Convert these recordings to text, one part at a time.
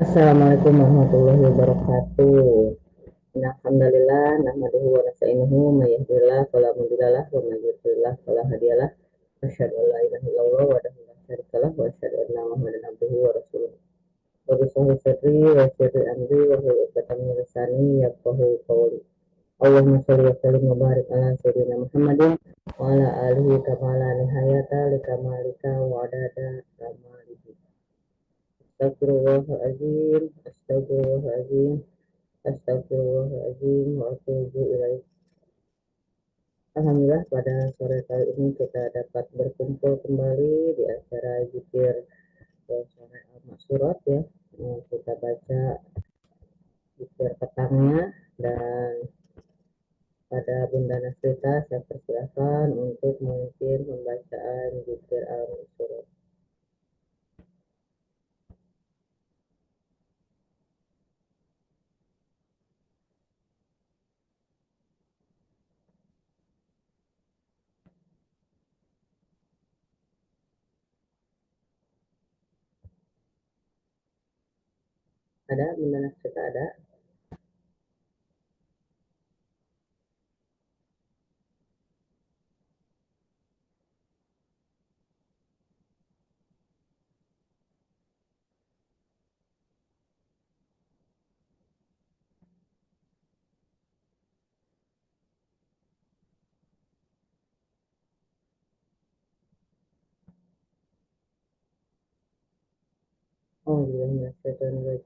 Assalamualaikum warahmatullahi wabarakatuh. Alhamdulillah, nahmaduhu wa nasta'inuhu may yahdihillahu fala mudhillalah wa may yudhlil fala hadiyalah. Asyhadu an la ilaha illallah wahdahu la syarikalah wa asyhadu anna Muhammadan abduhu wa rasuluh. Wa bisahi sirri wa sirri amri wa hlul 'uqdatam min lisani yafqahu qawli. Allahumma shalli wa sallim wa barik ala sayyidina Muhammadin wa ala alihi kama la nihayata likamalika wa adada kamalihi. Astagfirullahaladzim, astagfirullahaladzim, astagfirullahaladzim, wa atubu ilaih. Alhamdulillah pada sore kali ini kita dapat berkumpul kembali di acara zikir sore al-maksurat ya. Kita baca zikir petangnya dan pada Bunda Nasrita saya persilakan untuk memimpin pembacaan zikir al-maksurat. Ada Bunda Nasrita ada?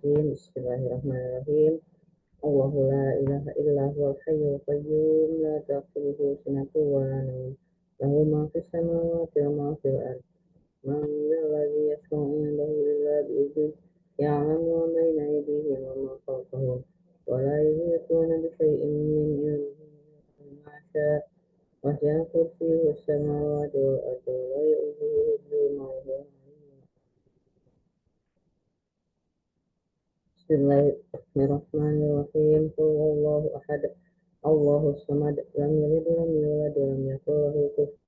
Bismillahirrahmanirrahim. Allahu la ilaha illa huwal hayyul qayyum la ta'khudhuhu sinatun wa la nawm. Lahu ma fis samawati wa ma fil ardh. Man dzalladzi yashfa'u 'indahu illa bi'idhnihi. Ya'lamu ma bayna aydihim wa ma khalfahum. Wa la yuhituna bi shay'in min 'ilmihi illa ma sha'a. Wasi'a kursiyyuhu as-samawati wal arda wa la ya'uduhu hifdhuhuma wa huwal 'aliyyul 'azim. Bismillahirrahmanirrahim. Qul huwallahu ahad. Allahus samad. Lam yalid wa lam yulad wa lam yakul lahu kufuwan.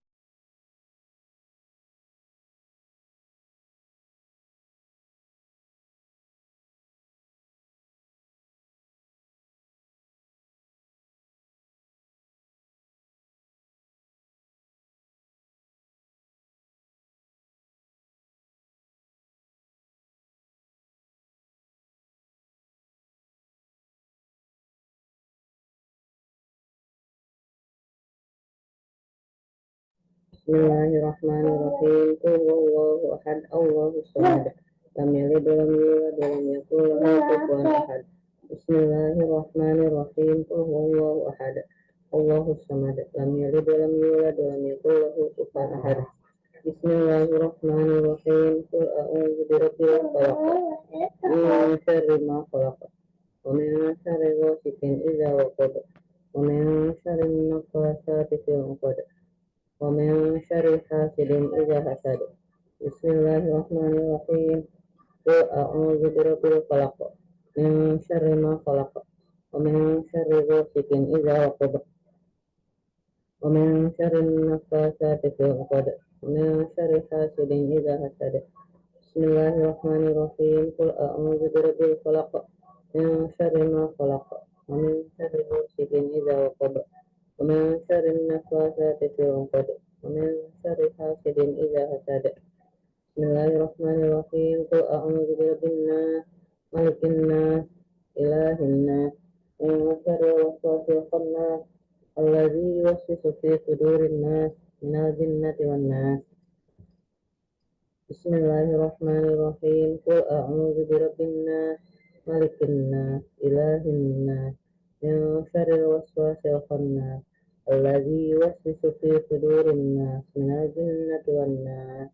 Bismillahirrahmanirrahim. Qul huwallahu ahad. Allahus samad. Lam yalid wa lam yulad wa lam yakul lahu kufuwan ahad. Bismillahirrahmanirrahim. Qul huwallahu ahad. Allahus samad. Lam yalid wa lam yulad wa lam yakul lahu kufuwan ahad. Bismillahirrahmanirrahim. Qul a'udzu birabbil falaq. Min syarri ma khalaq. Wa min syarri ghasiqin idza waqab. Wa min syarri naffasati fil 'uqad. Wa min syarri hasidin idza hasad. Bismillahirrahmanirrahim. Qul a'udzu birabbil falaq. Min syarri ma khalaq. Wa min syarri ghasiqin idza waqab. Wa min syarri naffasati fil 'uqad. Wa min syarri hasidin idza hasad. Bismillahirrahmanirrahim. Qul a'udzu birabbil falaq. Min syarri ma khalaq. Wa min syarri ghasiqin idza waqab. Wa min syarri naffasati fil 'uqad. Wa min syarri hasidin idza hasad. Bismillahirrahmanirrahim. Qul a'udzu birabbin nas, malikin nas, ilahin nas, min syarril waswasil khannas, alladzi yuwaswisu fi sudurin nas, minal jinnati wan nas. Bismillahirrahmanirrahim. Qul a'udzu birabbin nas, malikin nas, ilahin nas, min syarril waswasil khannas, alladzi yuwaswisu fi sudurin nas, minal jinnati wan nas.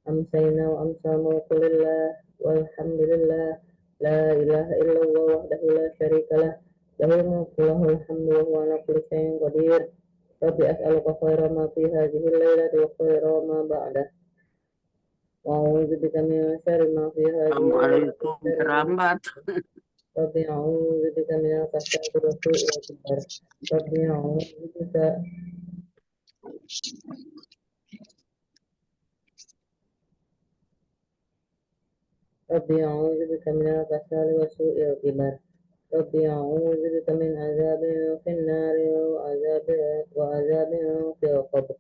Amsayna wa amsa mulkulillah walhamdulillah la ilaha illallah wahdahu la syarikalah lahul mulku lahul hamdu wa huwa ala kulli syai'in qadir. Rabbi as'aluka khairan ma fi hadhihi al-lailati wa khairan ma ba'dah. Wa a'udzu bika min syarri ma fi hadhihi Assalamualaikum terlambat. Rabbi a'udzu bika min al-kasali wa su'il qadar. Rabbi a'udzu bika ربي أعوذ بك من الكسل وسوء الكبر ربي أعوذ بك من عذاب في النار وعذاب في القبر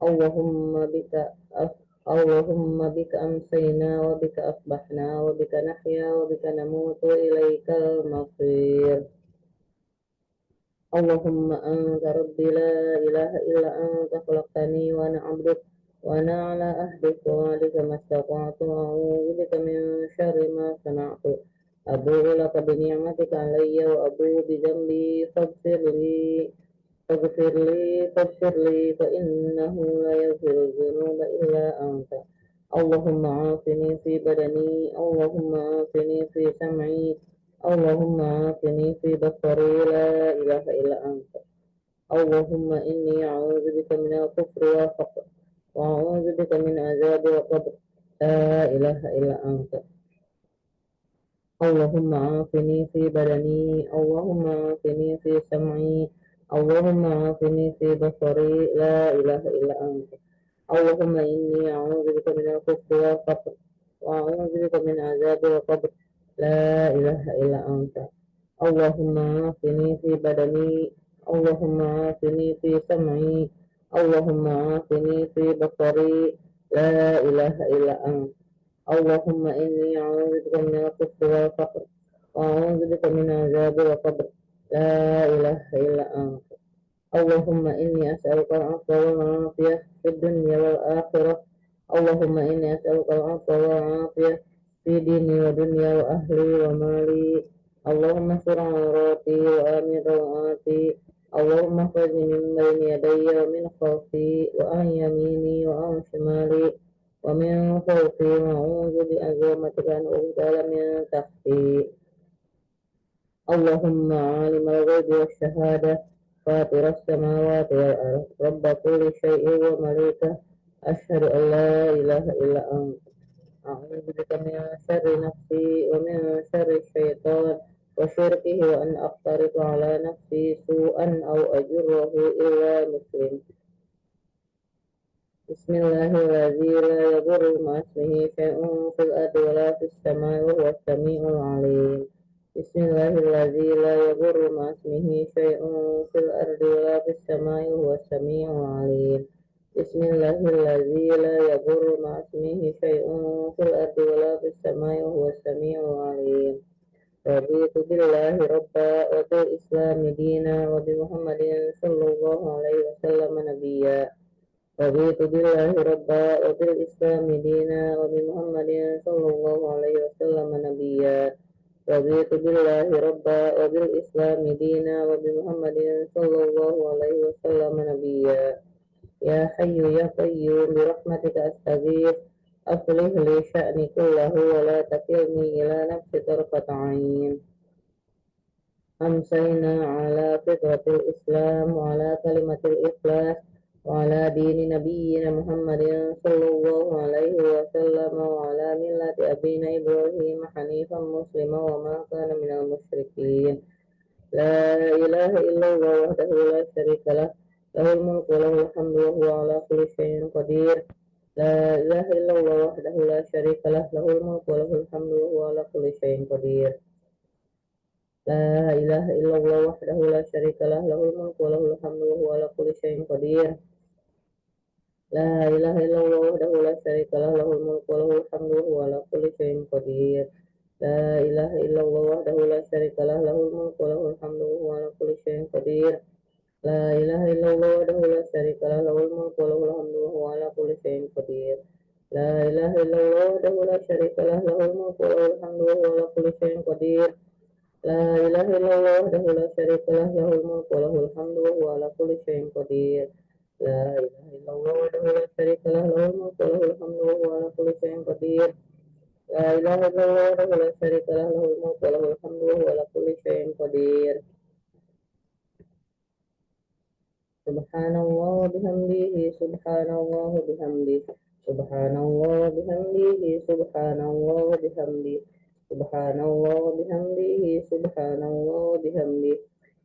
اللهم بك اللهم بك أمسينا وبك أصبحنا وبك نحيا وبك نموت وإليك المصير اللهم أنت ربي لا إله إلا أنت خلقتني وأنا عبدك وأنا على عهدك ووعدك ما استطعت وأعوذ بك من شر ما صنعت أبوء لك بنعمتك علي وأبوء بذنبي فاغفر لي فإنه لا يغفر الذنوب إلا أنت اللهم عافني في بدني اللهم عافني في سمعي اللهم عافني في بصري لا إله إلا أنت اللهم إني أعوذ بك من الكفر والفقر وأعوذ بك من عذاب القبر لا إله إلا أنت اللهم عافني في بدني اللهم عافني في سمعي اللهم عافني في بصري لا إله إلا أنت اللهم إني أعوذ بك من الكفر والفقر وأعوذ بك من عذاب القبر لا إله إلا أنت اللهم عافني في بدني اللهم عافني في سمعي اللهم عافني في بصري لا إله إلا أنت اللهم إني أعوذ بك من الكفر والفقر وأعوذ بك من عذاب القبر لا إله إلا أنت اللهم إني أسألك العفو والعافية في الدنيا والآخرة اللهم إني أسألك العفو والعافية في ديني ودنيا وأهلي ومالي اللهم استر عوراتي وآمن روعاتي اللهم احفظني من بين يدي ومن خلفي وعن يميني وعن شمالي ومن فوقي وأعوذ بعظمتك أن أغتال من تحتي اللهم عالم الغيب والشهادة فاطر السماوات والأرض رب كل شيء ومليكه أشهد أن لا إله إلا أنت أعوذ بك من شر نفسي ومن شر الشيطان وشركه وأن أقترف على نفسي سوءا أو أجره إلا مسلم بسم الله الذي لا يضر مع اسمه شيء في الأرض ولا في السماء وهو السميع العليم بسم الله الذي لا يضر مع اسمه شيء في الأرض ولا في السماء وهو السميع العليم بسم الله الذي لا يضر مع اسمه شيء في الأرض ولا في السماء وهو السميع العليم رضيت بالله ربا وبالإسلام دينا وبمحمد صلى الله عليه وسلم نبيا رضيت بالله ربا وبالإسلام دينا وبمحمد صلى الله عليه وسلم نبيا رضيت بالله ربا وبالإسلام دينا وبمحمد صلى الله عليه وسلم نبيا يا حي يا قيوم برحمتك أستغيث أصلح لي شأني كله ولا تكلني إلى نفسي طرفة عين أمسينا على فطرة الإسلام وعلى كلمة الإخلاص وعلى دين نبينا محمد صلى الله عليه وسلم وعلى ملة أبينا إبراهيم حنيفا مسلما وما كان من المشركين لا إله إلا الله وحده لا شريك له له الملك وله الحمد وهو على كل شيء قدير لا إله إلا الله وحده لا شريك له له الملك وله الحمد وهو على كل شيء قدير لا إله إلا الله وحده لا شريك له له الملك وله الحمد وهو على كل شيء قدير لا إله إلا الله وحده لا شريك له له الملك وله الحمد وهو على كل شيء قدير لا إله إلا الله وحده لا شريك له له الملك وله الحمد وهو على كل شيء قدير لا إله إلا الله وحده لا شريك له له الملك وله الحمد وهو على كل شيء قدير لا إله إلا الله وحده لا شريك له له الملك وله الحمد وهو على كل شيء قدير لا إله إلا الله وحده لا شريك له له الملك وله الحمد وهو على كل شيء قدير لا إله إلا الله وحده لا شريك له له الملك وله الحمد وهو على كل شيء قدير لا إله إلا الله وحده لا شريك له له الملك وله الحمد وهو على كل شيء قدير سبحان الله وبحمده سبحان الله وبحمده سبحان الله وبحمده سبحان الله وبحمده سبحان الله وبحمده سبحان الله وبحمده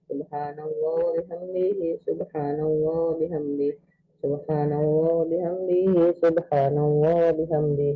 سبحان الله وبحمده سبحان الله وبحمده سبحان الله وبحمده سبحان الله وبحمده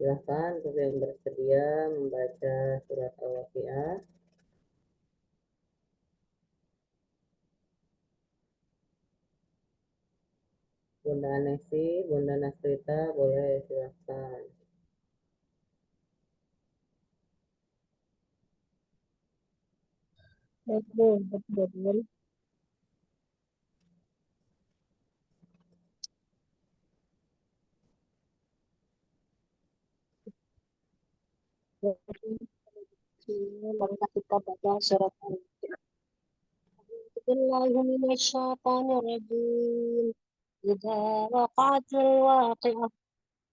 Silahkan siapa yang bersedia membaca surat Al-Waqiah. Bunda Anesi, Bunda Nasrita, boleh silahkan. Betul, betul. Mari kita baca surat Al-Baqarah. Bismillahirrahmanirrahim. Idza waqa'atil waqi'ah,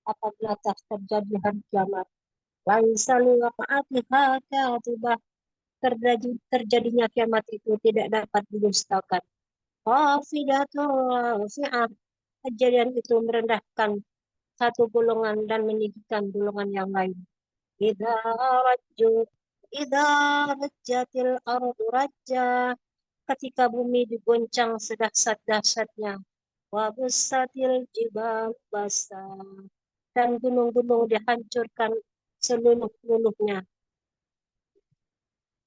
apabila telah terjadi hari kiamat. Laisa liwaqa'atiha katibah, terjadinya kiamat itu tidak dapat didustakan. Khafidatur rafi'ah, kejadian itu merendahkan satu golongan dan meninggikan golongan yang lain. Idza rajju idza rajjatil ardu rajja, ketika bumi digoncang sedahsyat-dahsyatnya. Wa bussatil jibal basa, dan gunung-gunung dihancurkan seluruh-seluruhnya.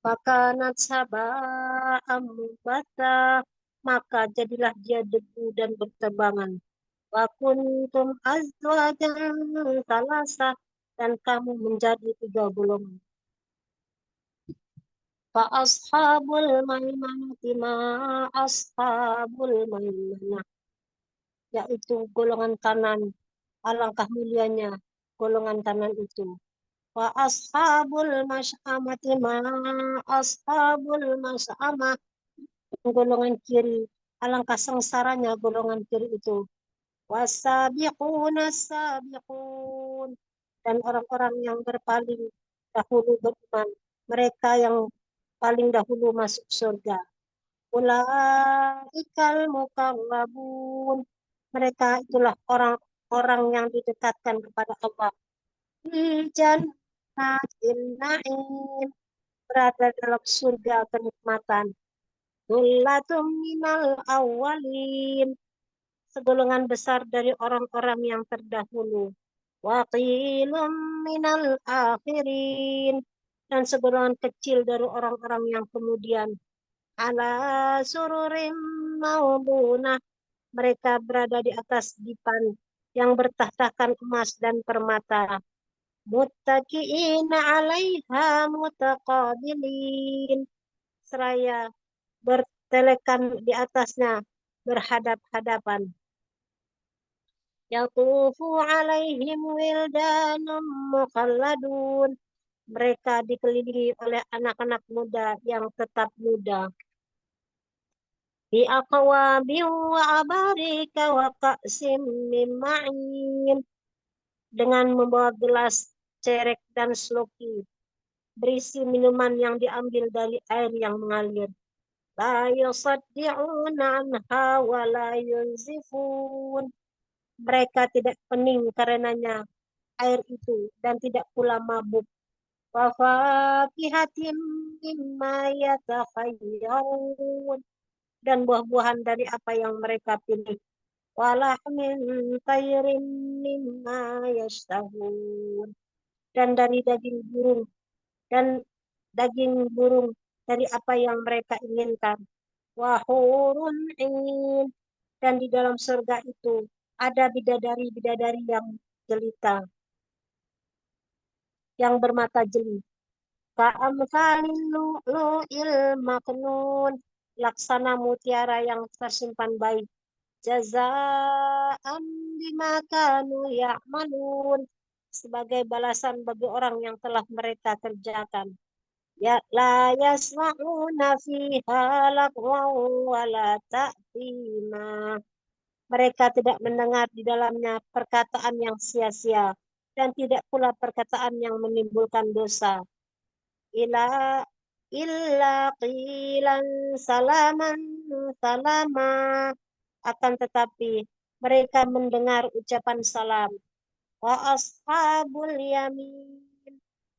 Fakanat saba'am bata, maka jadilah dia debu dan berterbangan. Wa kuntum azwajan salasa, dan kamu menjadi 3 golongan. Fa ashabul maimanati ma ashabul maimanah, yaitu golongan kanan, alangkah mulianya golongan kanan itu. Wa ashabul masy'amati ma ashabul masy'amah, golongan kiri, alangkah sengsaranya golongan kiri itu. Wasabiquna sabiqun, dan orang-orang yang berpaling dahulu beriman, mereka yang paling dahulu masuk surga. Ulaikal muqarrabun, mereka itulah orang-orang yang didekatkan kepada Allah. Fi jannatin na'im, berada dalam surga kenikmatan. Thullatun minal awwalin, segolongan besar dari orang-orang yang terdahulu. Wa qilum minal akhirin, dan segolongan kecil dari orang-orang yang kemudian. Ala sururim maudunah, mereka berada di atas dipan yang bertahtakan emas dan permata. Muttaqiina 'alaiha mutaqabilin, seraya bertelekan di atasnya berhadap-hadapan. Yatufu 'alaihim wildanun mukhalladun, mereka dikelilingi oleh anak-anak muda yang tetap muda. Bi aqwabin wa abarika wa ka'sim min ma'in, dengan membawa gelas, cerek dan sloki berisi minuman yang diambil dari air yang mengalir. La yusaddi'una anha wa la yunzifun, mereka tidak pening karenanya air itu dan tidak pula mabuk. Wa fakihatin mimma yatakhayyarun, dan buah-buahan dari apa yang mereka pilih. Walahmin tayrin mimma yashtahun, dan dari dan daging burung dari apa yang mereka inginkan. Wahurun in, dan di dalam surga itu ada bidadari-bidadari yang jelita, yang bermata jeli. Ka'amsalil lu'lu'il maknun, laksana mutiara yang tersimpan baik. Jazaan bima kanu ya'malun, sebagai balasan bagi orang yang telah mereka kerjakan. Ya la yasma'una fiha lagwan wa la ta'thima, mereka tidak mendengar di dalamnya perkataan yang sia-sia dan tidak pula perkataan yang menimbulkan dosa. Ila illa qilan salaman salama, akan tetapi mereka mendengar ucapan salam. Wa ashabul yamin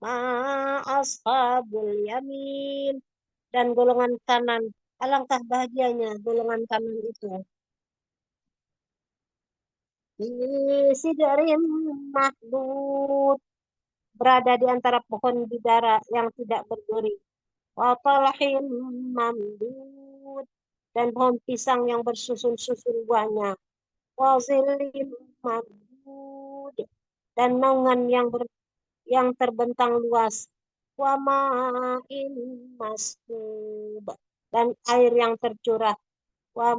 ma ashabul yamin, dan golongan kanan, alangkah bahagianya golongan kanan itu. Fi sidrin mahdud, berada di antara pohon bidara yang tidak berduri. Wa talhin mamdud, dan pohon pisang yang bersusun-susun buahnya. Wa zillim mamdud, dan naungan yang terbentang luas. Wa ma'in maskub, dan air yang tercurah. Wa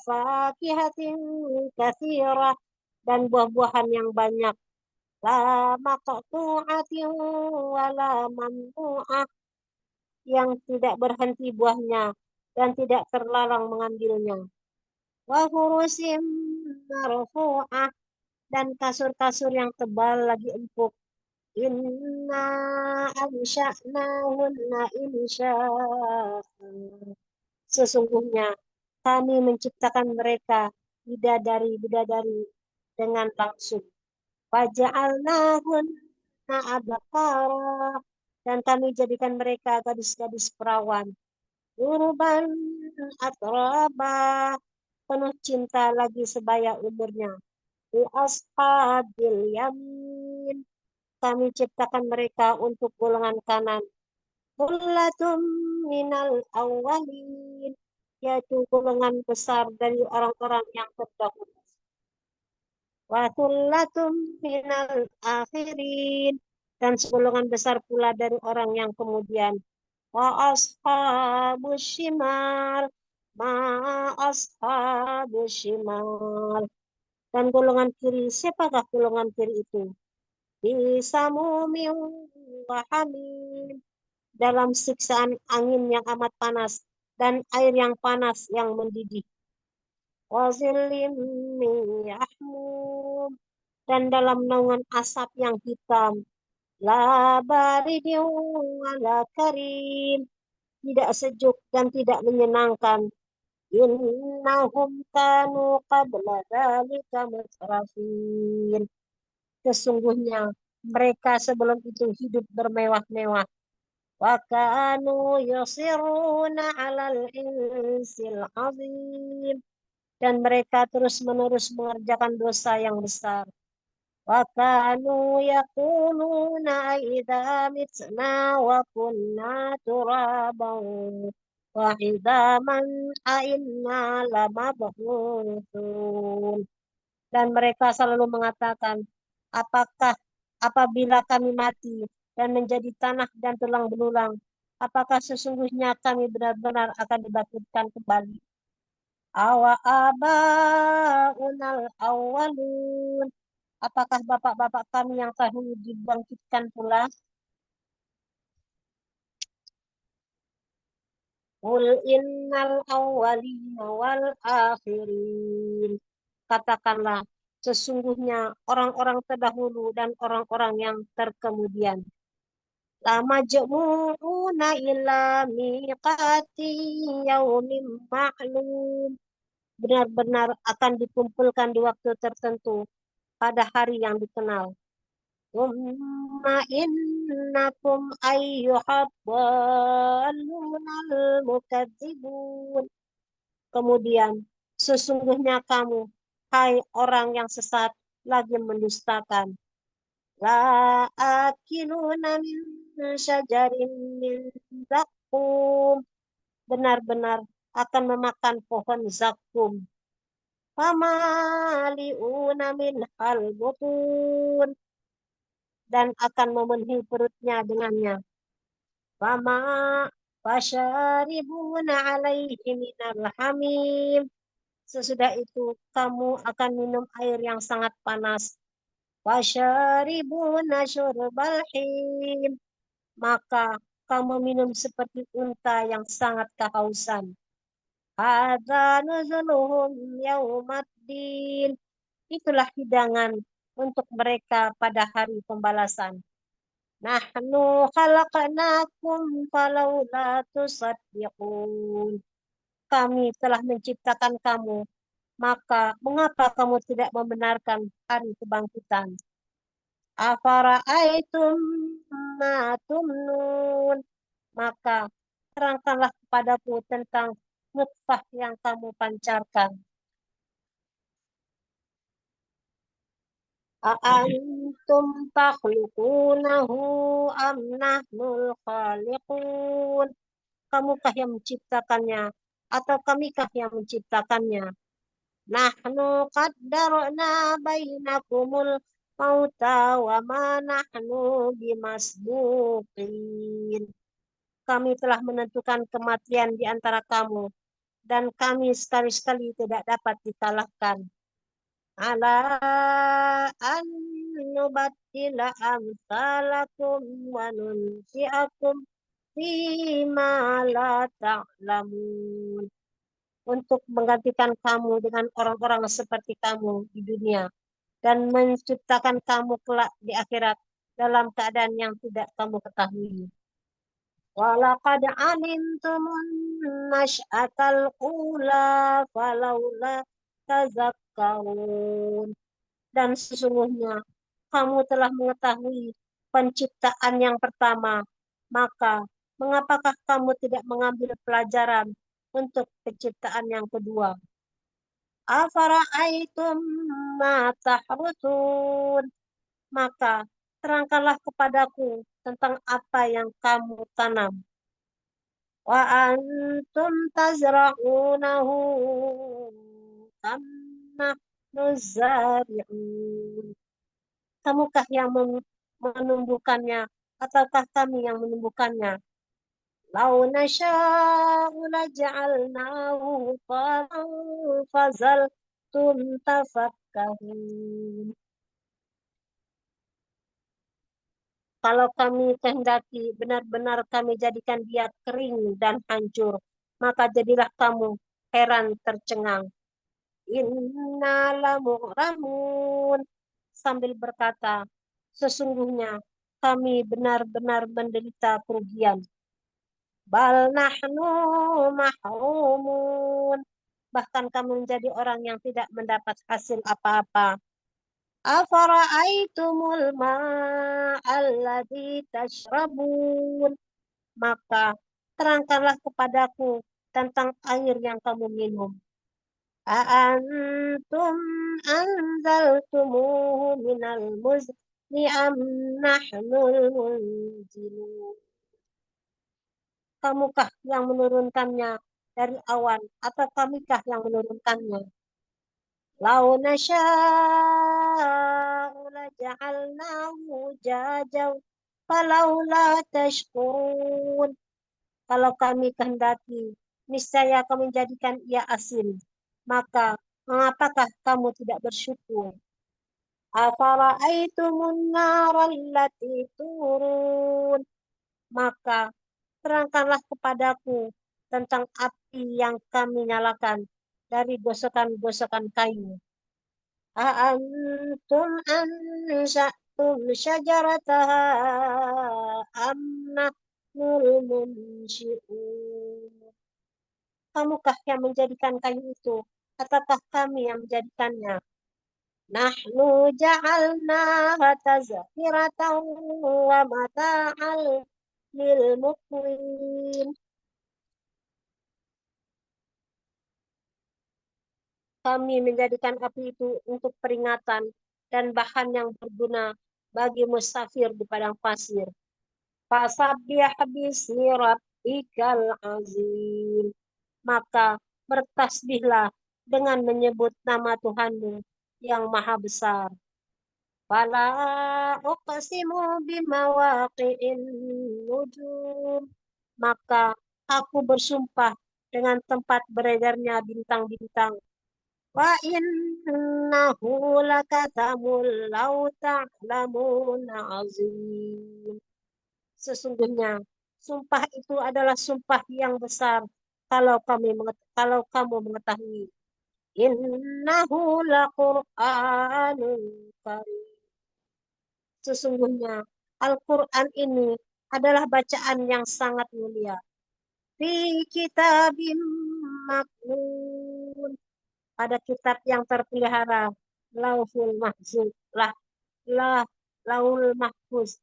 fakihatin katsirah, dan buah-buahan yang banyak. La maqtu'atin wa la mamnu'ah, yang tidak berhenti buahnya dan tidak terlarang mengambilnya. Wa furusim marfu'ah, dan kasur-kasur yang tebal lagi empuk. Inna ansha'nahunna insya'a, sesungguhnya kami menciptakan mereka bidadari-bidadari dengan langsung. Faja'alnahunna abkara, dan kami jadikan mereka gadis-gadis perawan. Urban atraba, penuh cinta lagi sebaya umurnya. Di ashabil yamin, kami ciptakan mereka untuk golongan kanan. Kullatum minal awwalin, yaitu golongan besar dari orang-orang yang terdahulu. Wa kullatum minal akhirin, dan segolongan besar pula dari orang yang kemudian. Wa ashabus shimal ma ashabus shimal, dan golongan kiri, siapakah golongan kiri itu? Bisa mumin wa hamim, dalam siksaan angin yang amat panas dan air yang panas yang mendidih. Wa zillim min yahmum, dan dalam naungan asap yang hitam. La baridin wa la karim, tidak sejuk dan tidak menyenangkan. Innahum kanu qabla dzalika mutrafin, sesungguhnya mereka sebelum itu hidup bermewah-mewah. Wa kanu yusiruna 'alal insil azim, dan mereka terus-menerus mengerjakan dosa yang besar. Wa kanu yaquluna idza mitna wa kunna turaban wa idzaman a'inna lamab'utsun, dan mereka selalu mengatakan, apabila kami mati dan menjadi tanah dan tulang belulang, apakah sesungguhnya kami benar-benar akan dibangkitkan kembali? Awa abaunal awwalun, apakah bapak-bapak kami yang dahulu dibangkitkan pula? Qul innal awwalina wal akhirin, katakanlah sesungguhnya orang-orang terdahulu dan orang-orang yang terkemudian. La majmu'una ila miqati yaumin ma'lum, benar-benar akan dikumpulkan di waktu tertentu pada hari yang dikenal. Tsumma innakum ayyuhad dallunal mukadzibun, kemudian sesungguhnya kamu, hai orang yang sesat, lagi mendustakan. La akiluna min syajarin min zakum, benar-benar akan memakan pohon zakum. Famaliuna min halbutun, dan akan memenuhi perutnya dengannya. Fama fasyaribuna alaihi minal hamim, sesudah itu kamu akan minum air yang sangat panas. Wasyaribuna syurbal him, maka kamu minum seperti unta yang sangat kehausan. Hadza nuzuluhum yaumaddin, itulah hidangan untuk mereka pada hari pembalasan. Nahnu khalaqnakum falawla tusaddiqun, kami telah menciptakan kamu, maka mengapa kamu tidak membenarkan hari kebangkitan? Afara'aitum ma tumnun, maka terangkanlah kepadaku tentang nutfah yang kamu pancarkan. أأنتم تخلقونه أم نحن الخالقون. Kamukah yang menciptakannya atau kamikah yang menciptakannya? Nahnu qaddarna bainakumul mauta wa ma nahnu bimasbuqin. Kami telah menentukan kematian di antara kamu dan kami sekali-sekali tidak dapat dikalahkan. Ala an nubattila amsalakum wa nunsiakum fima la ta'lamun. Untuk menggantikan kamu dengan orang-orang seperti kamu di dunia dan menciptakan kamu kelak di akhirat dalam keadaan yang tidak kamu ketahui. Walaqad alimtumun nash'atal ula falawla tazakkarun. Dan sesungguhnya kamu telah mengetahui penciptaan yang pertama, maka mengapakah kamu tidak mengambil pelajaran untuk penciptaan yang kedua? Afara'aitum ma tahrusun. Maka terangkanlah kepadaku tentang apa yang kamu tanam. Wa antum tazra'unahu am nahnu zari'un. Kamukah yang menumbuhkannya ataukah kami yang menumbuhkannya? Lau nasya'u laja'alnahu hutaman fazaltum tafakkahun. Kalau kami kehendaki, benar-benar kami jadikan dia kering dan hancur, maka jadilah kamu heran tercengang. Inna lamu'ramun. Sambil berkata, sesungguhnya kami benar-benar menderita kerugian. Bal nahnu mahrumun. Bahkan kami menjadi orang yang tidak mendapat hasil apa-apa. Afara'aitumul ma'alladzi tashrabun. Maka terangkanlah kepadaku tentang air yang kamu minum. A'antum anzaltumuhu minal muzni am nahnul munzilun. Kamukah yang menurunkannya dari awan atau kamikah yang menurunkannya? Lau nasya'u laja'alnahu jajaw falaula tashkurun. Kalau kami kehendaki, niscaya kami menjadikan ia asin. Maka mengapakah kamu tidak bersyukur? Afara'aitumun narallati turun. Maka terangkanlah kepadaku tentang api yang kami nyalakan dari gosokan-gosokan kayu. A'antum ansha'tum syajarataha am nahnul munsyi'un. Kamukah yang menjadikan kayu itu ataukah kami yang menjadikannya? Nahnu ja'alnaha tazkiratan wa mata'al lil muqwin. Kami menjadikan api itu untuk peringatan dan bahan yang berguna bagi musafir di padang pasir. Fasabbih bismi rabbikal azim. Maka bertasbihlah dengan menyebut nama Tuhanmu yang maha besar. Fala uqsimu bimawaqi'in nujum. Maka aku bersumpah dengan tempat beredarnya bintang-bintang. Wa innahu lakatamul law ta'lamuna azim. Sesungguhnya sumpah itu adalah sumpah yang besar kalau kamu mengetahui. Innahu laqur'anun karim. Sesungguhnya Al-Quran ini adalah bacaan yang sangat mulia. Fi kitabim maknun. Pada kitab yang terpelihara, Lauhul Mahfuz, Laul Mahfuz.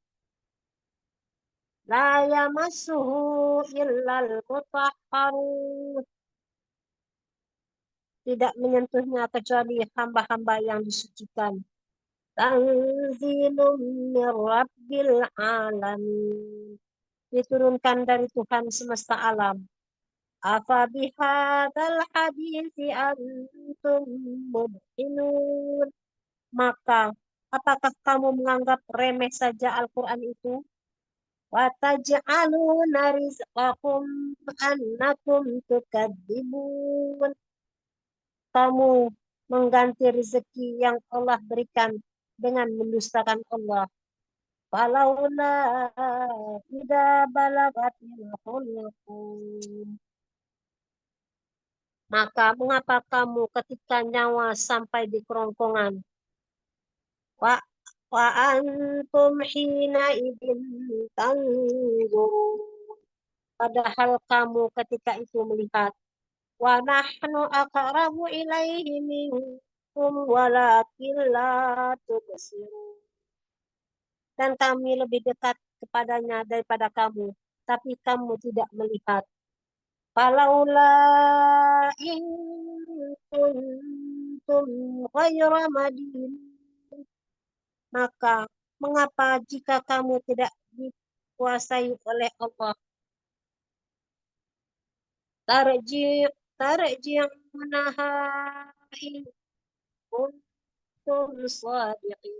La yamassuhu illal mutahharun. Tidak menyentuhnya kecuali hamba-hamba yang disucikan. Tanzilum min Rabbil alamin. Diturunkan dari Tuhan semesta alam. Afa bihadzal hadithi antum mudhinun. Maka, apakah kamu menganggap remeh saja Al-Quran itu? Wa taj'aluna rizqakum annakum tukadzibun. Kamu mengganti rezeki yang Allah berikan dengan mendustakan Allah. Falaula idza balagatil hulqum. Maka mengapa kamu ketika nyawa sampai di kerongkongan? Wa antum hina idin tanzurun. Padahal kamu ketika itu melihat. Wa nahnu aqrabu ilaihi minkum walakin la tubsirun. Dan kami lebih dekat kepadanya daripada kamu, tapi kamu tidak melihat. Falaula in kuntum ghayra madin. Maka mengapa jika kamu tidak dikuasai oleh Allah? Tarji'unaha in kuntum shadiqin.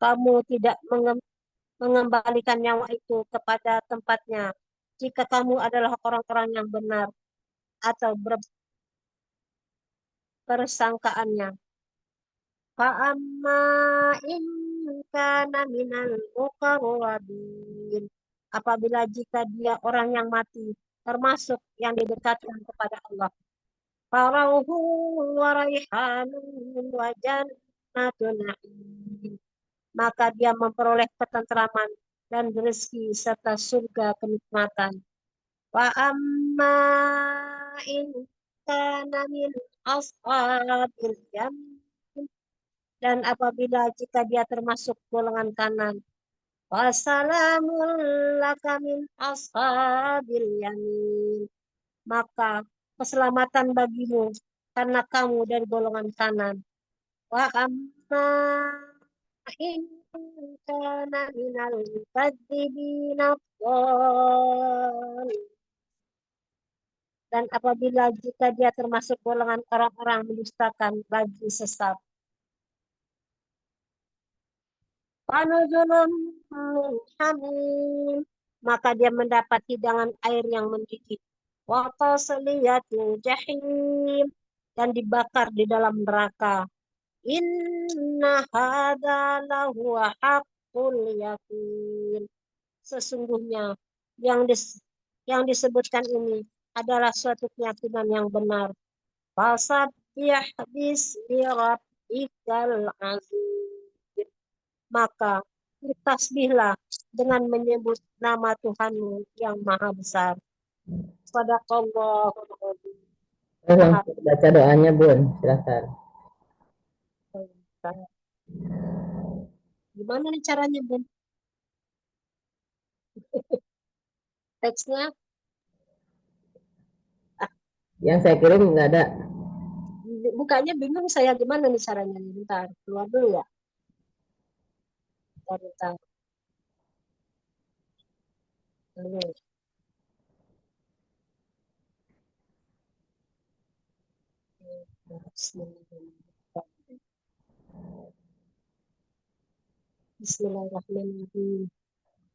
Kamu tidak mengembalikan nyawa itu kepada tempatnya jika kamu adalah orang-orang yang benar atau persangkaannya. Fa'amma in kana minal muqarrabin. Apabila jika dia orang yang mati, termasuk yang didekatkan kepada Allah. Farauhu wa raihanun wa jannatun na'im. Maka dia memperoleh ketentraman dan rezeki serta surga kenikmatan. Wa amma in kana min ashabil yamin. Dan apabila jika dia termasuk golongan kanan. Wassalamun laka min ashabil yamin. Maka keselamatan bagimu karena kamu dari golongan kanan. Wa amma in kana minal mukadzibina dhalin. Dan apabila jika dia termasuk golongan orang-orang mendustakan bagi sesat. Fanuzulun min hamim. Maka dia mendapat hidangan air yang mendidih. Wa tasliyatul jahim. Dan dibakar di dalam neraka. Inna hadza lahuwa haqqul yakin. Sesungguhnya yang disebutkan ini adalah suatu keyakinan yang benar. Fasabbih bismi rabbikal azim. Maka bertasbihlah dengan menyebut nama Tuhanmu yang maha besar. Shadaqallahul adzim. Langsung baca doanya, Bun. Silakan. Gimana nih caranya, Bun? Teksnya Yang saya kirim nggak ada. bukanya bingung saya, gimana nih caranya nih? Bentar, keluar dulu ya. Bentar. Bismillahirrahmanirrahim.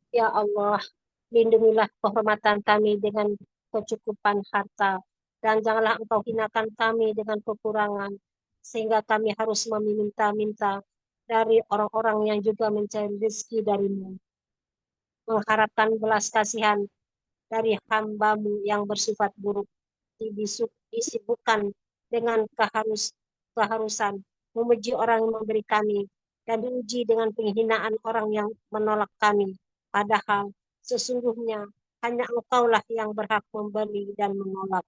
Ya Allah, lindungilah kehormatan kami dengan kecukupan harta, dan janganlah Engkau hinakan kami dengan kekurangan, sehingga kami harus meminta-minta dari orang-orang yang juga mencari rezeki darimu, mengharapkan belas kasihan dari hamba-Mu yang bersifat buruk, disibukkan dengan keharusan, memuji orang yang memberi kami, dan diuji dengan penghinaan orang yang menolak kami. Padahal sesungguhnya hanya Engkaulah yang berhak memberi dan menolak.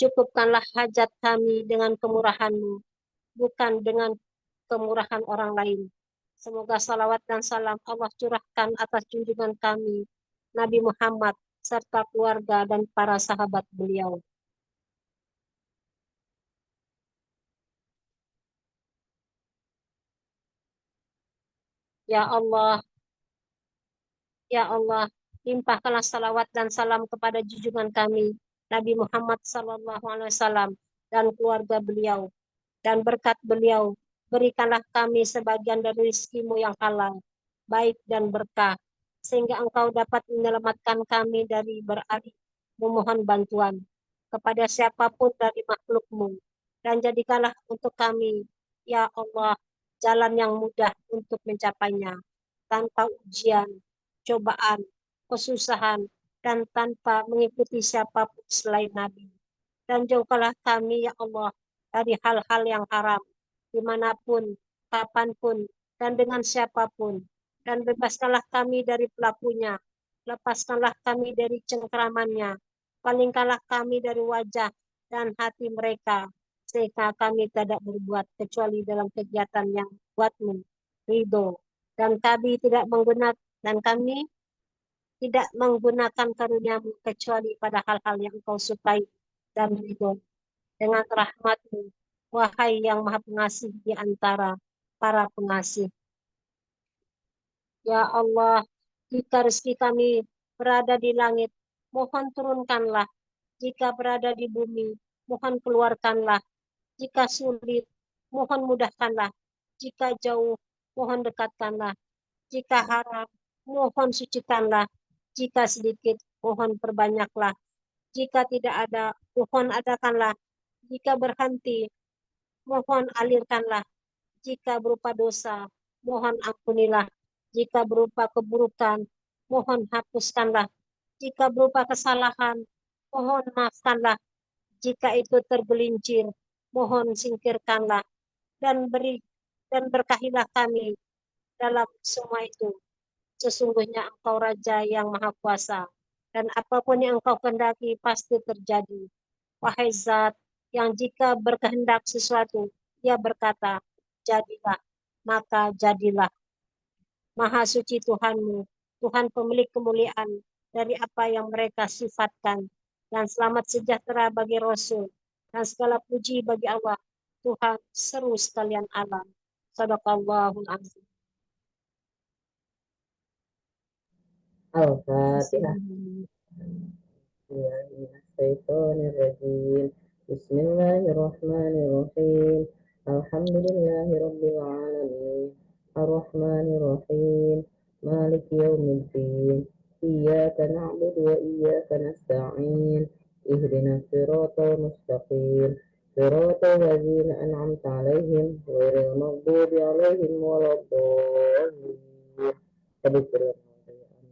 Cukupkanlah hajat kami dengan kemurahan-Mu, bukan dengan kemurahan orang lain. Semoga salawat dan salam Allah curahkan atas junjungan kami, Nabi Muhammad serta keluarga dan para sahabat beliau. Ya Allah, Ya Allah, limpahkanlah salawat dan salam kepada junjungan kami, Nabi Muhammad SAW dan keluarga beliau. Dan berkat beliau, berikanlah kami sebagian dari rezeki-Mu yang halal, baik dan berkah, sehingga Engkau dapat menyelamatkan kami dari beralih memohon bantuan kepada siapapun dari makhluk-Mu. Dan jadikanlah untuk kami, ya Allah, jalan yang mudah untuk mencapainya, tanpa ujian, cobaan, kesusahan, dan tanpa mengikuti siapapun selain Nabi. Dan jauhkanlah kami, ya Allah, dari hal-hal yang haram, dimanapun, kapanpun, dan dengan siapapun. Dan bebaskanlah kami dari pelakunya, lepaskanlah kami dari cengkeramannya, palingkanlah kami dari wajah dan hati mereka, sehingga kami tidak berbuat kecuali dalam kegiatan yang buatmu ridho. Dan kami tidak menggunakan dan kami tidak menggunakan karuniamu kecuali pada hal-hal yang Engkau sukai dan ridho. Dengan rahmat-Mu, wahai yang maha pengasih di antara para pengasih. Ya Allah, jika rezeki kami berada di langit, mohon turunkanlah. Jika berada di bumi, mohon keluarkanlah. Jika sulit, mohon mudahkanlah. Jika jauh, mohon dekatkanlah. Jika haram, mohon sucikanlah. Jika sedikit, mohon perbanyaklah. Jika tidak ada, mohon adakanlah. Jika berhenti, mohon alirkanlah. Jika berupa dosa, mohon ampunilah. Jika berupa keburukan, mohon hapuskanlah. Jika berupa kesalahan, mohon maafkanlah. Jika itu tergelincir, mohon singkirkanlah. Dan berkahilah kami dalam semua itu. Sesungguhnya Engkau Raja yang Maha Kuasa, dan apapun yang Engkau kehendaki pasti terjadi. Wahai Zat, yang jika berkehendak sesuatu, Ia berkata, jadilah, maka jadilah. Maha suci Tuhanmu, Tuhan pemilik kemuliaan dari apa yang mereka sifatkan. Dan selamat sejahtera bagi Rasul, dan segala puji bagi Allah, Tuhan seru sekalian alam. Sadaqallahul azim. Al-Fatihah. Bismillahirrahmanirrahim. Bismillahirrahmanirrahim. Alhamdulillahirabbil alamin. Arrahmanirrahim. Maliki yaumiddin. Iyyaka na'budu wa iyyaka nasta'in. Ihdinas siratal mustaqim. Siratal ladzina an'amta 'alaihim ghairil maghdubi 'alaihim waladdallin.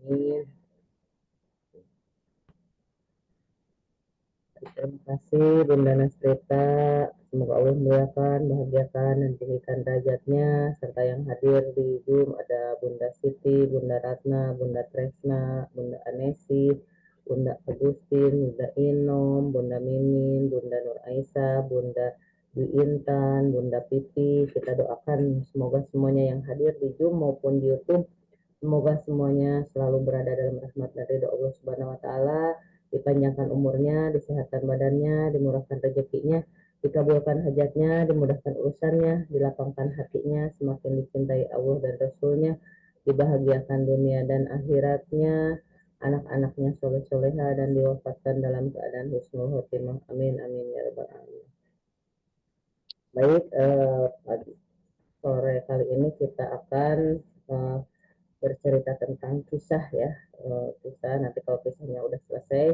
Amin. Terima kasih Bunda Nasrita. Semoga Allah muliakan, bahagiakan, dan tinggikan derajatnya. Serta yang hadir di Zoom ada Bunda Siti, Bunda Ratna, Bunda Tresna, Bunda Anesi, Bunda Agustin, Bunda Inom, Bunda Mimin, Bunda Nur Aisyah, Bunda Dwi Intan, Bunda Pipi. Kita doakan semoga semuanya yang hadir di Zoom maupun di YouTube, semoga semuanya selalu berada dalam rahmat dan ridho Allah Subhanahu wa taala, dipanjangkan umurnya, disehatkan badannya, dimurahkan rezekinya, dikabulkan hajatnya, dimudahkan urusannya, dilapangkan hatinya, semakin dicintai Allah dan Rasulnya, dibahagiakan dunia dan akhiratnya, anak-anaknya soleh-soleha, dan diwafatkan dalam keadaan husnul khotimah. Amin amin ya rabbal alamin. Baik, sore kali ini kita akan bercerita tentang kisah ya, kisah nanti kalau kisahnya udah selesai,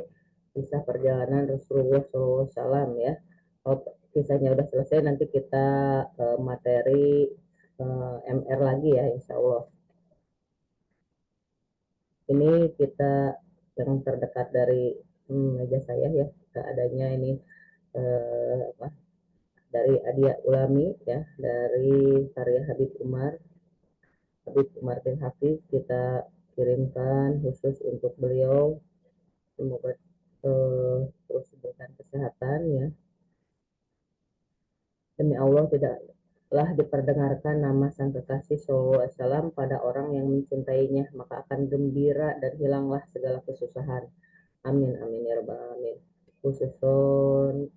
kisah perjalanan Rasulullah SAW ya. Kalau kisahnya udah selesai nanti kita materi MR lagi ya, insya Allah. Ini kita yang terdekat dari meja saya ya, kita adanya ini dari Adia Ulami ya, dari karya Habib Umar bin Hafiz, kita kirimkan khusus untuk beliau. Semoga terus diberikan kesehatan ya. Demi Allah tidaklah diperdengarkan nama sang kekasih SAW pada orang yang mencintainya, maka akan gembira dan hilanglah segala kesusahan. Amin amin ya rabbal alamin. Khususon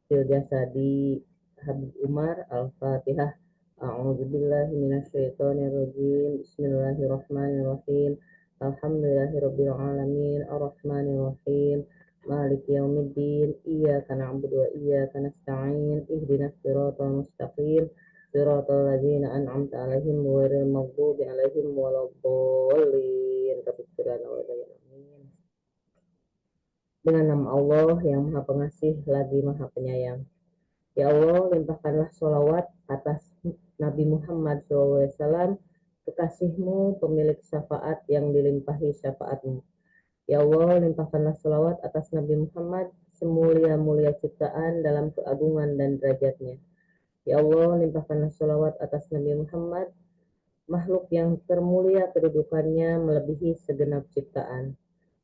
fil jasadi Habib Umar Al-Fatihah. A'udzubillahi minasyaitonirrajim. Bismillahirrahmanirrahim. Alhamdulillahirabbil alamin arrahmanirrahim maliki yaumiddin iyyaka na'budu wa iyyaka nasta'in ihdinas siratal mustaqim siratal ladzina an'amta 'alaihim ghairil maghdubi 'alaihim waladdallin. Amin. Dengan nama Allah yang Maha Pengasih lagi Maha Penyayang. Ya Allah, limpahkanlah sholawat atas Nabi Muhammad SAW, kekasihmu, pemilik syafaat yang dilimpahi syafaatmu. Ya Allah, limpahkanlah sholawat atas Nabi Muhammad, semulia-mulia ciptaan dalam keagungan dan derajatnya. Ya Allah, limpahkanlah sholawat atas Nabi Muhammad, makhluk yang termulia kedudukannya melebihi segenap ciptaan.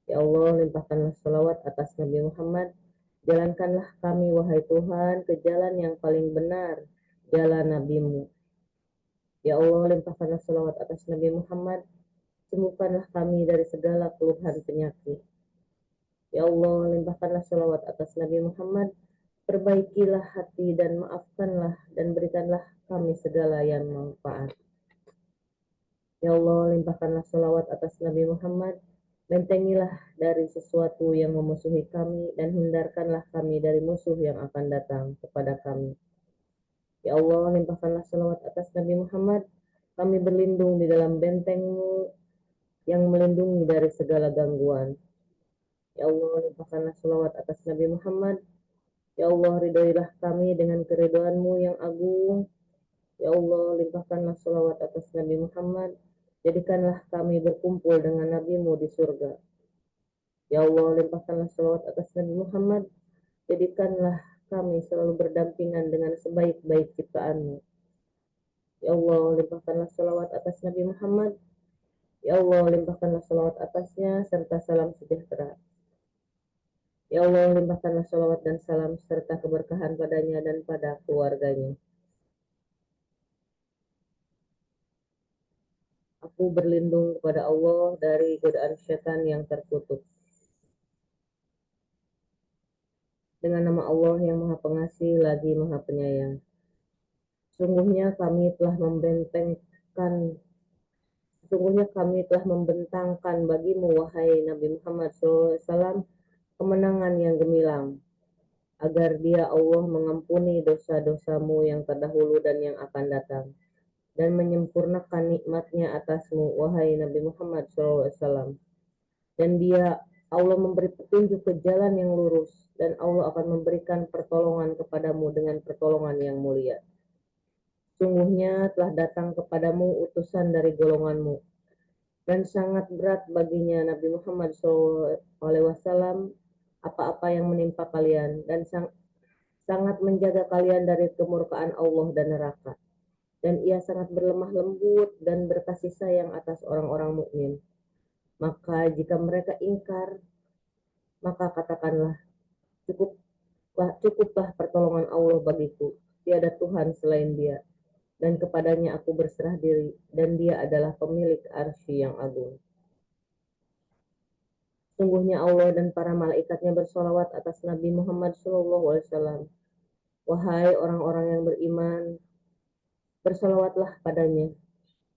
Ya Allah, limpahkanlah sholawat atas Nabi Muhammad. Jalankanlah kami, wahai Tuhan, ke jalan yang paling benar, jalan Nabi-Mu. Ya Allah, limpahkanlah sholawat atas Nabi Muhammad. Sembuhkanlah kami dari segala keluhan penyakit. Ya Allah, limpahkanlah sholawat atas Nabi Muhammad. Perbaikilah hati dan maafkanlah dan berikanlah kami segala yang manfaat. Ya Allah, limpahkanlah sholawat atas Nabi Muhammad. Bentengilah dari sesuatu yang memusuhi kami dan hindarkanlah kami dari musuh yang akan datang kepada kami. Ya Allah, limpahkanlah sholawat atas Nabi Muhammad. Kami berlindung di dalam benteng-Mu yang melindungi dari segala gangguan. Ya Allah, limpahkanlah sholawat atas Nabi Muhammad. Ya Allah, ridhoilah kami dengan keridhaan-Mu yang agung. Ya Allah, limpahkanlah sholawat atas Nabi Muhammad. Jadikanlah kami berkumpul dengan Nabi-Mu di surga. Ya Allah, limpahkanlah sholawat atas Nabi Muhammad. Jadikanlah kami selalu berdampingan dengan sebaik-baik ciptaan-Mu. Ya Allah, limpahkanlah sholawat atas Nabi Muhammad. Ya Allah, limpahkanlah sholawat atasnya serta salam sejahtera. Ya Allah, limpahkanlah sholawat dan salam serta keberkahan padanya dan pada keluarganya. Aku berlindung kepada Allah dari godaan syaitan yang terkutuk. Dengan nama Allah yang Maha Pengasih lagi Maha Penyayang. Sesungguhnya kami telah membentangkan bagimu, wahai Nabi Muhammad SAW, kemenangan yang gemilang, agar Dia Allah mengampuni dosa-dosamu yang terdahulu dan yang akan datang, dan menyempurnakan nikmat-Nya atasmu, wahai Nabi Muhammad SAW. Dan Dia Allah memberi petunjuk ke jalan yang lurus, dan Allah akan memberikan pertolongan kepadamu dengan pertolongan yang mulia. Sungguhnya telah datang kepadamu utusan dari golonganmu, dan sangat berat baginya Nabi Muhammad SAW apa-apa yang menimpa kalian, dan sangat menjaga kalian dari kemurkaan Allah dan neraka. Dan Ia sangat berlemah lembut dan berkasih sayang atas orang-orang mukmin. Maka jika mereka ingkar, maka katakanlah, cukuplah pertolongan Allah bagiku, tiada Tuhan selain Dia, dan kepadanya aku berserah diri, dan Dia adalah pemilik arsy yang agung. Sungguhnya Allah dan para malaikatnya bersolawat atas Nabi Muhammad SAW. Wahai orang-orang yang beriman, bersolawatlah padanya,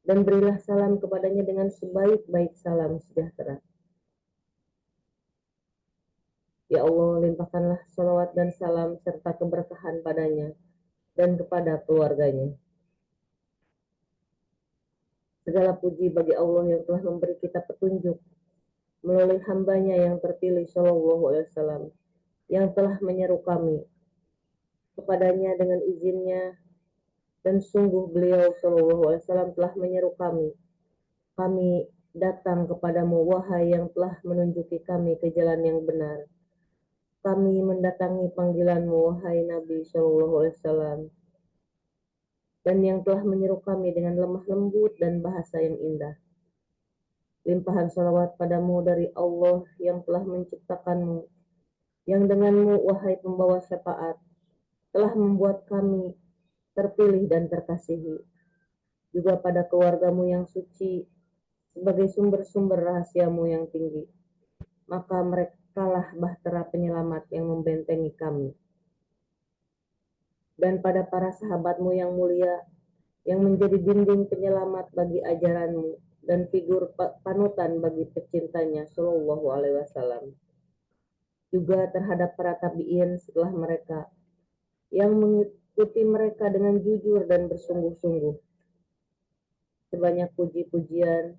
dan berilah salam kepadanya dengan sebaik-baik salam sejahtera. Ya Allah, limpahkanlah salawat dan salam serta keberkahan padanya dan kepada keluarganya. Segala puji bagi Allah yang telah memberi kita petunjuk melalui hambanya yang terpilih Shallallahu Alaihi Wasallam, yang telah menyeru kami kepadanya dengan izinnya, dan sungguh beliau Shallallahu Alaihi Wasallam telah menyeru kami. Kami datang kepadamu, wahai yang telah menunjuki kami ke jalan yang benar. Kami mendatangi panggilanmu, wahai Nabi Shallallahu Alaihi Wasallam, dan yang telah menyeru kami dengan lemah lembut dan bahasa yang indah. Limpahan salawat padamu dari Allah yang telah menciptakanmu, yang denganmu, wahai pembawa syafaat, telah membuat kami terpilih dan terkasihi, juga pada keluargamu yang suci, sebagai sumber-sumber rahasiamu yang tinggi. Maka kalah bahtera penyelamat yang membentengi kami. Dan pada para sahabatmu yang mulia, yang menjadi dinding penyelamat bagi ajaranmu, dan figur panutan bagi pecintanya, Sallallahu Alaihi Wasallam. Juga terhadap para tabi'in setelah mereka, yang mengikuti mereka dengan jujur dan bersungguh-sungguh. Sebanyak puji-pujian,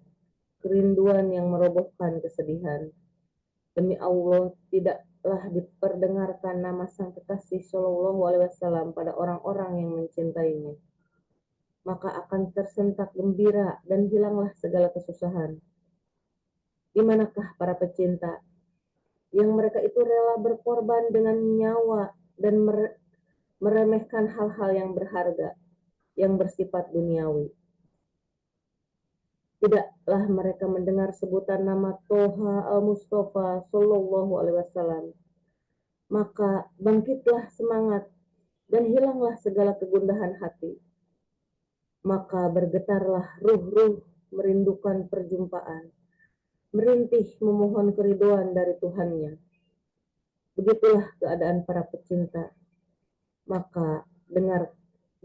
kerinduan yang merobohkan kesedihan. Demi Allah, tidaklah diperdengarkan nama sang kekasih Shallallahu Alaihi Wasallam pada orang-orang yang mencintainya, maka akan tersentak gembira dan hilanglah segala kesusahan. Di manakah para pecinta yang mereka itu rela berkorban dengan nyawa dan meremehkan hal-hal yang berharga, yang bersifat duniawi? Tidaklah mereka mendengar sebutan nama Toha Al-Mustafa Sallallahu Alaihi Wasallam, maka bangkitlah semangat dan hilanglah segala kegundahan hati. Maka bergetarlah ruh-ruh merindukan perjumpaan, merintih memohon keriduan dari Tuhannya. Begitulah keadaan para pecinta. Maka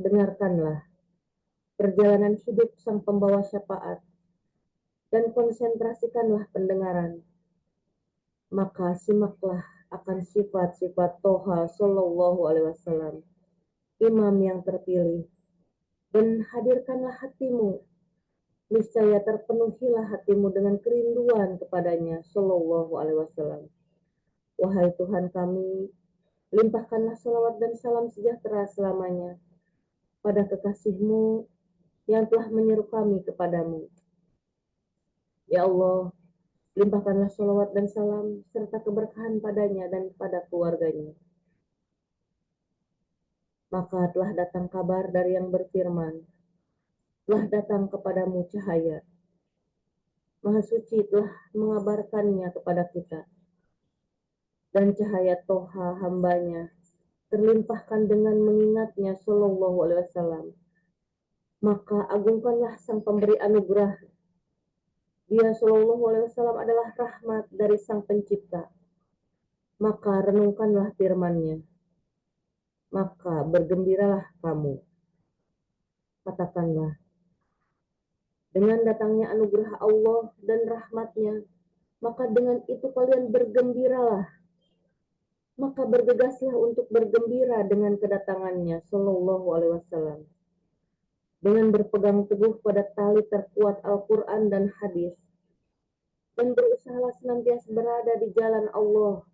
dengarkanlah perjalanan hidup sang pembawa syafaat, dan konsentrasikanlah pendengaran. Maka simaklah akan sifat-sifat Toha Sallallahu Alaihi Wasallam, imam yang terpilih, dan hadirkanlah hatimu. Niscaya terpenuhilah hatimu dengan kerinduan kepadanya, Sallallahu Alaihi Wasallam. Wahai Tuhan kami, limpahkanlah salawat dan salam sejahtera selamanya pada kekasih-Mu yang telah menyeru kami kepadamu. Ya Allah, limpahkanlah salawat dan salam serta keberkahan padanya dan pada keluarganya. Maka telah datang kabar dari yang berfirman, telah datang kepadamu cahaya. Maha Suci telah mengabarkannya kepada kita. Dan cahaya Toha hambanya terlimpahkan dengan mengingatnya Sallallahu Alaihi Wasallam. Maka agungkanlah sang pemberi anugerah. Dia Sallallahu Alaihi Wasallam adalah rahmat dari sang pencipta. Maka renungkanlah firman-Nya. Maka bergembiralah kamu. Katakanlah, dengan datangnya anugerah Allah dan rahmat-Nya, maka dengan itu kalian bergembiralah. Maka bergegaslah untuk bergembira dengan kedatangannya Sallallahu Alaihi Wasallam. Dengan berpegang teguh pada tali terkuat Al-Quran dan hadis, dan berusahalah senantiasa berada di jalan Allah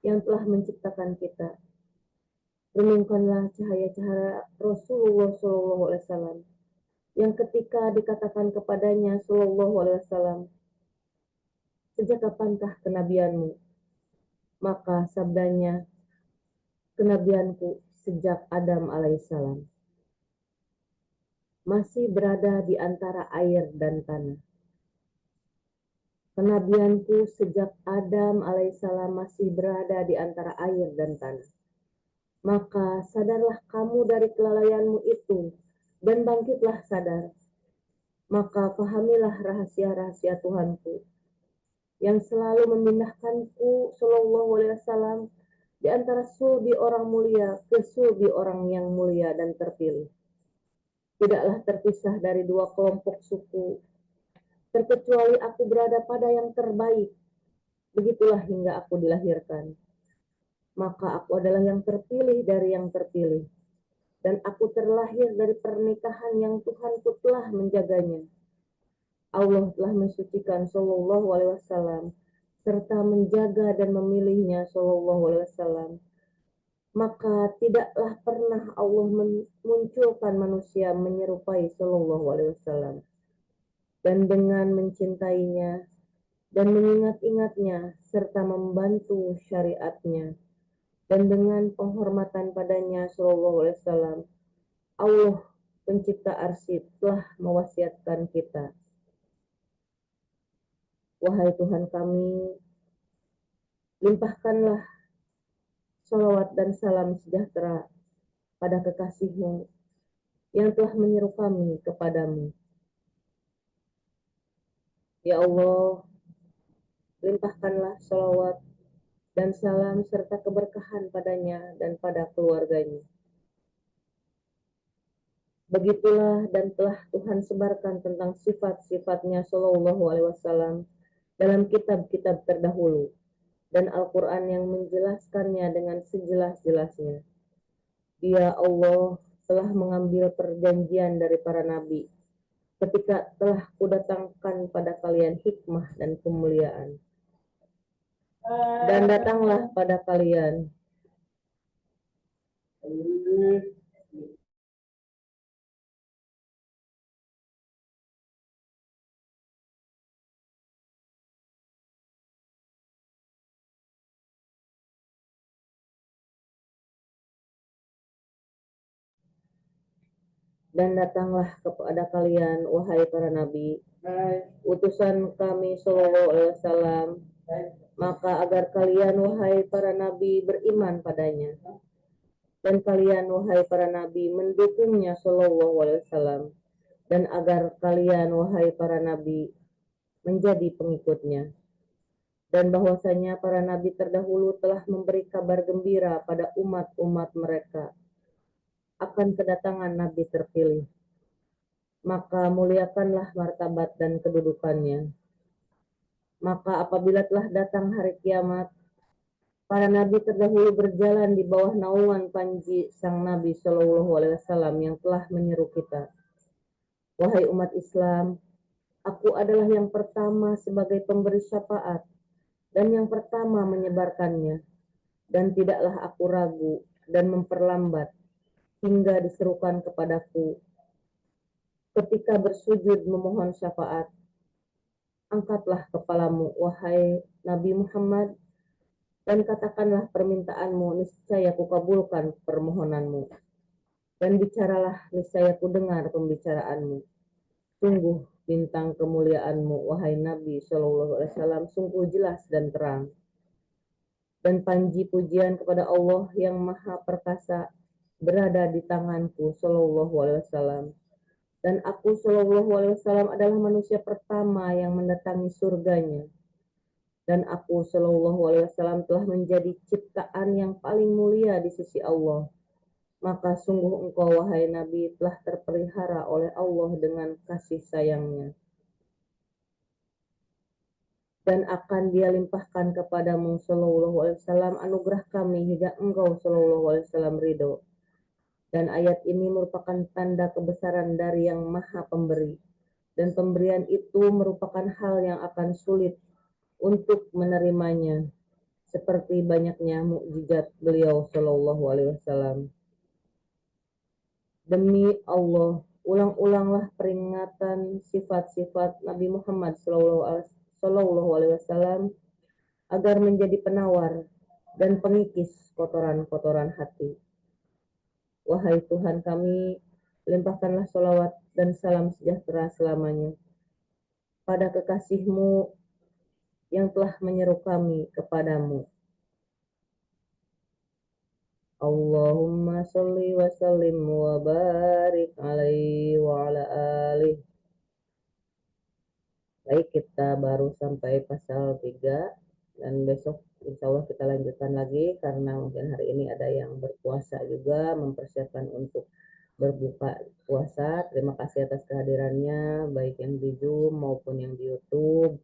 yang telah menciptakan kita. Renungkanlah cahaya-cahaya Rasulullah Sallallahu Alaihi Wasallam, yang ketika dikatakan kepadanya Sallallahu Alaihi Wasallam, sejak kapankah kenabianmu? Maka sabdanya, kenabianku sejak Adam alaihissalam. Masih berada di antara air dan tanah. Kenabianku sejak Adam alaihissalam masih berada di antara air dan tanah. Maka sadarlah kamu dari kelalaianmu itu, dan bangkitlah sadar. Maka pahamilah rahasia-rahasia Tuhanku, yang selalu memindahkanku Sallallahu Alaihi Wasallam di antara sulbi orang mulia ke sulbi orang yang mulia dan terpilih. Tidaklah terpisah dari dua kelompok suku, terkecuali aku berada pada yang terbaik. Begitulah hingga aku dilahirkan. Maka aku adalah yang terpilih dari yang terpilih, dan aku terlahir dari pernikahan yang Tuhanku telah menjaganya. Allah telah mensucikan Sallallahu Alaihi Wasallam serta menjaga dan memilihnya Sallallahu Alaihi Wasallam. Maka tidaklah pernah Allah memunculkan manusia menyerupai Sallallahu Alaihi Wasallam. Dan dengan mencintainya dan mengingat-ingatnya serta membantu syariatnya, dan dengan penghormatan padanya Sallallahu Alaihi Wasallam, Allah pencipta arsy telah mewasiatkan kita. Wahai Tuhan kami, limpahkanlah salawat dan salam sejahtera pada kekasih-Mu yang telah menyeru kami kepadamu. Ya Allah, limpahkanlah salawat dan salam serta keberkahan padanya dan pada keluarganya. Begitulah dan telah Tuhan sebarkan tentang sifat-sifatnya Shallallahu Alaihi Wasallam dalam kitab-kitab terdahulu dan Al-Quran yang menjelaskannya dengan sejelas-jelasnya. Dia Allah telah mengambil perjanjian dari para nabi ketika telah kudatangkan pada kalian hikmah dan kemuliaan. Dan datanglah pada kalian dan datanglah kepada kalian wahai para nabi utusan kami Shallallahu Alaihi Wasallam, maka agar kalian wahai para nabi beriman padanya dan kalian wahai para nabi mendukungnya Shallallahu Alaihi Wasallam, dan agar kalian wahai para nabi menjadi pengikutnya, dan bahwasanya para nabi terdahulu telah memberi kabar gembira pada umat-umat mereka akan kedatangan nabi terpilih, maka muliakanlah martabat dan kedudukannya. Maka apabila telah datang hari kiamat, para nabi terdahulu berjalan di bawah naungan panji sang Nabi Shallallahu Alaihi Wasallam yang telah menyeru kita, wahai umat Islam, aku adalah yang pertama sebagai pemberi syafaat dan yang pertama menyebarkannya, dan tidaklah aku ragu dan memperlambat hingga diserukan kepadaku ketika bersujud memohon syafaat. Angkatlah kepalamu wahai Nabi Muhammad dan katakanlah permintaanmu, niscaya kukabulkan permohonanmu, dan bicaralah, niscaya kudengar pembicaraanmu. Sungguh bintang kemuliaanmu wahai Nabi Shallallahu Alaihi Wasallam sungguh jelas dan terang, dan panji pujian kepada Allah yang maha perkasa berada di tanganku Shallallahu Alaihi Wasallam, dan aku Shallallahu Alaihi Wasallam adalah manusia pertama yang mendatangi surganya, dan aku Shallallahu Alaihi Wasallam telah menjadi ciptaan yang paling mulia di sisi Allah. Maka sungguh engkau wahai Nabi telah terpelihara oleh Allah dengan kasih sayangnya, dan akan Dia limpahkan kepadamu Shallallahu Alaihi Wasallam anugerah kami hingga engkau Shallallahu Alaihi Wasallam ridho. Dan ayat ini merupakan tanda kebesaran dari yang maha pemberi, dan pemberian itu merupakan hal yang akan sulit untuk menerimanya, seperti banyaknya mukjizat beliau Shallallahu Alaihi Wasallam. Demi Allah, ulang-ulanglah peringatan sifat-sifat Nabi Muhammad Shallallahu Alaihi Wasallam agar menjadi penawar dan pengikis kotoran-kotoran hati. Wahai Tuhan kami, limpahkanlah sholawat dan salam sejahtera selamanya pada kekasih-Mu yang telah menyeru kami kepadamu. Allahumma sholli wa sallim wa barik alaihi wa ala alihi. Baik, kita baru sampai pasal 3 dan besok insya Allah kita lanjutkan lagi karena mungkin hari ini ada yang berpuasa juga, mempersiapkan untuk berbuka puasa. Terima kasih atas kehadirannya, baik yang di Zoom maupun yang di YouTube.